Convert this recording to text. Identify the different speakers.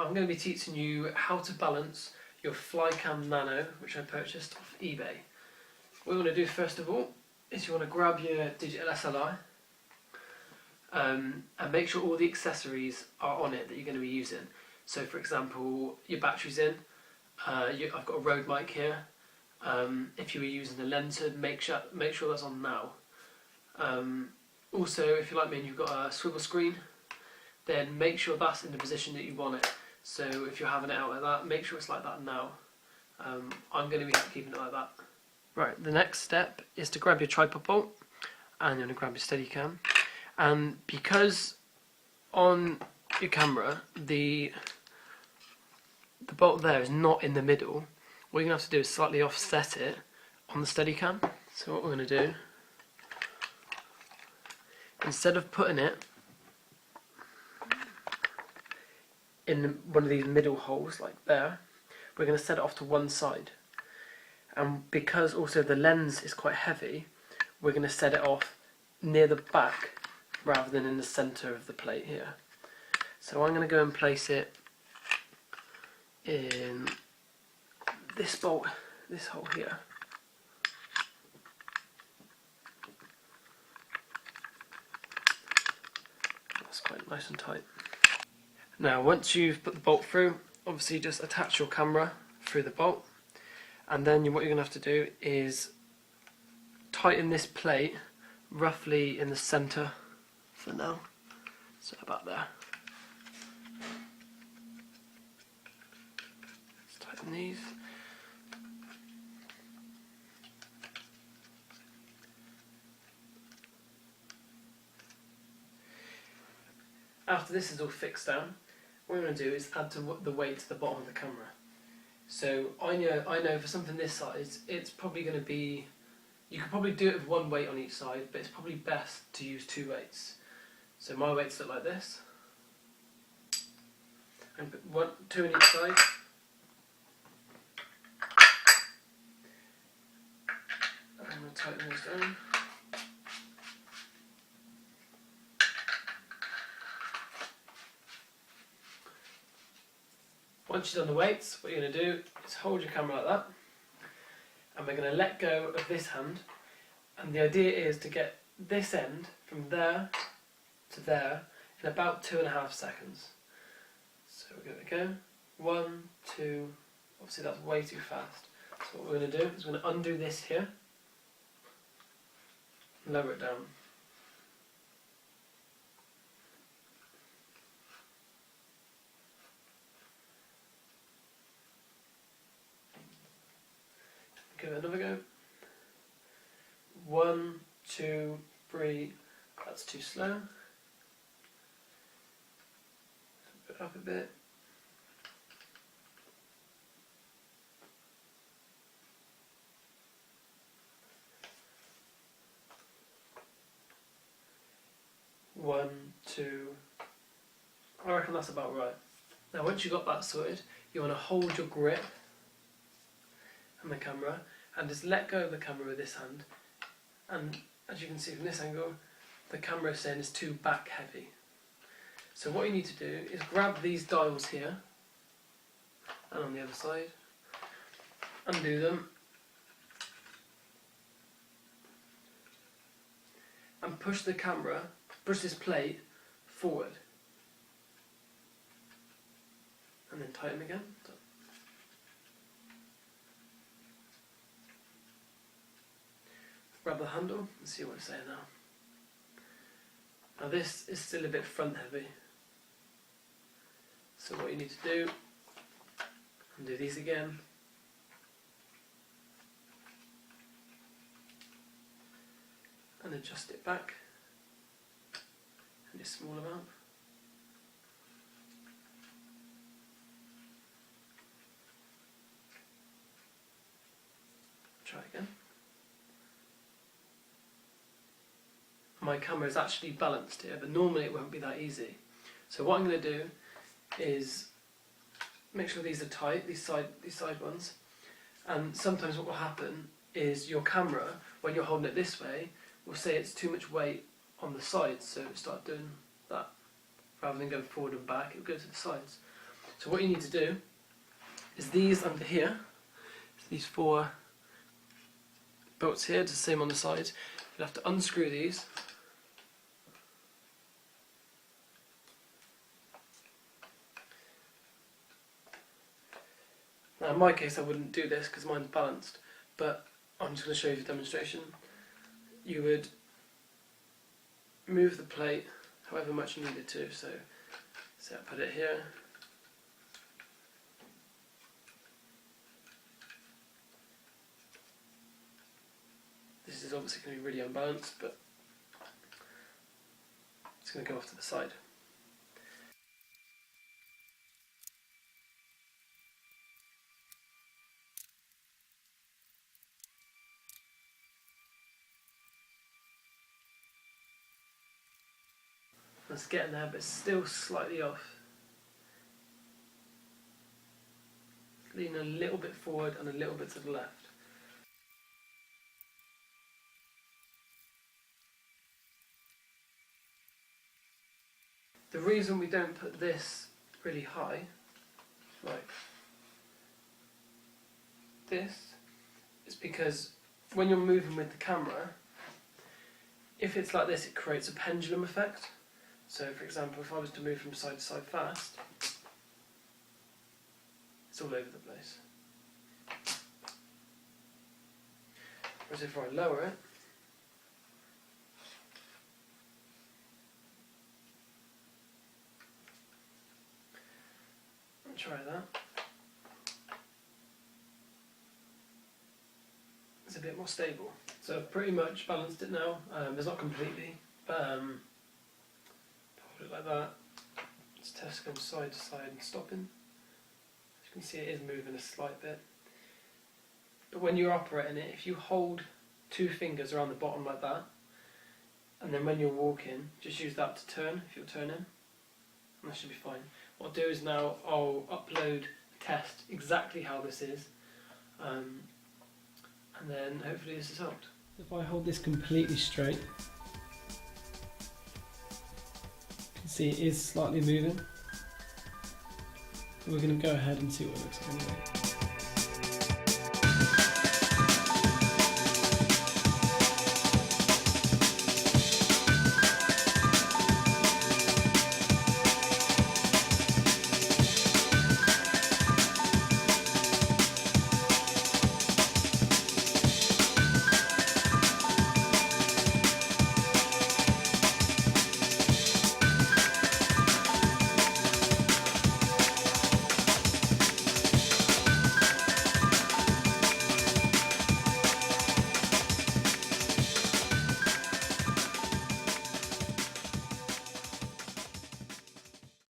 Speaker 1: I'm going to be teaching you how to balance your Flycam Nano, which I purchased off eBay. What you want to do first of all is you want to grab your digital SLR and make sure all the accessories are on it that you're going to be using. So for example, your battery's in, I've got a Rode mic here. If you were using a lens hood, make sure that's on now. Also, if you're like me and you've got a swivel screen, then make sure that's in the position that you want it. So if you're having it out like that, make sure it's like that now. I'm going to be keeping it like that. Right, the next step is to grab your tripod bolt and you're going to grab your Steadicam. And because on your camera the bolt there is not in the middle, what you're going to have to do is slightly offset it on the Steadicam. So what we're going to do, instead of putting it in one of these middle holes like there, we're going to set it off to one side. And because also the lens is quite heavy, we're going to set it off near the back rather than in the centre of the plate here. So I'm going to go and place it in this bolt, this hole here. That's quite nice and tight. Now once you've put the bolt through, obviously just attach your camera through the bolt, and then what you're going to have to do is tighten this plate roughly in the centre for now, so about there. Let's tighten these. After this is all fixed down, what we're going to do is add the weight to the bottom of the camera. So I know for something this size, it's probably going to be, you could probably do it with one weight on each side, but it's probably best to use two weights. So my weights look like this. And put two on each side. And I'm going to tighten those down. Once you've done the weights, what you're going to do is hold your camera like that, and we're going to let go of this hand, and the idea is to get this end from there to there in about 2.5 seconds. So we're going to go 1, 2, obviously that's way too fast. So what we're going to do is we're going to undo this here, and lower it down. Give it another go. 1, 2, 3. That's too slow. Put it up a bit. One, two. I reckon that's about right. Now once you've got that sorted, you want to hold your grip on the camera and just let go of the camera with this hand, and as you can see from this angle, the camera is saying it's too back heavy. So what you need to do is grab these dials here and on the other side, undo them and push the camera, push this plate forward and then tighten again. Grab the handle and see what it's saying now. Now this is still a bit front heavy, so what you need to do, undo these again, and adjust it back, and a small amount. Try again. My camera is actually balanced here, but normally it won't be that easy. So what I'm going to do is make sure these are tight, these side ones, and sometimes what will happen is your camera, when you're holding it this way, will say it's too much weight on the sides, so it'll start doing that. Rather than going forward and back, it'll go to the sides. So what you need to do is these under here, these 4 bolts here, just the same on the sides. You'll have to unscrew these. Now in my case I wouldn't do this because mine's balanced, but I'm just going to show you the demonstration. You would move the plate however much you needed to, so I put it here. This is obviously going to be really unbalanced, but it's going to go off to the side. It's getting there, but it's still slightly off. Lean a little bit forward and a little bit to the left. The reason we don't put this really high, like this, is because when you're moving with the camera, if it's like this, it creates a pendulum effect. So for example, if I was to move from side to side fast, it's all over the place. Whereas if I lower it, try that. It's a bit more stable. So I've pretty much balanced it now. It's not completely, but hold it like that. Let's test going side to side and stopping. As you can see, it is moving a slight bit. But when you're operating it, if you hold 2 fingers around the bottom like that, and then when you're walking, just use that to turn if you're turning, and that should be fine. What I'll do is now I'll upload a test exactly how this is, and then hopefully this has helped. If I hold this completely straight, you can see it is slightly moving. We're going to go ahead and see what it looks like anyway.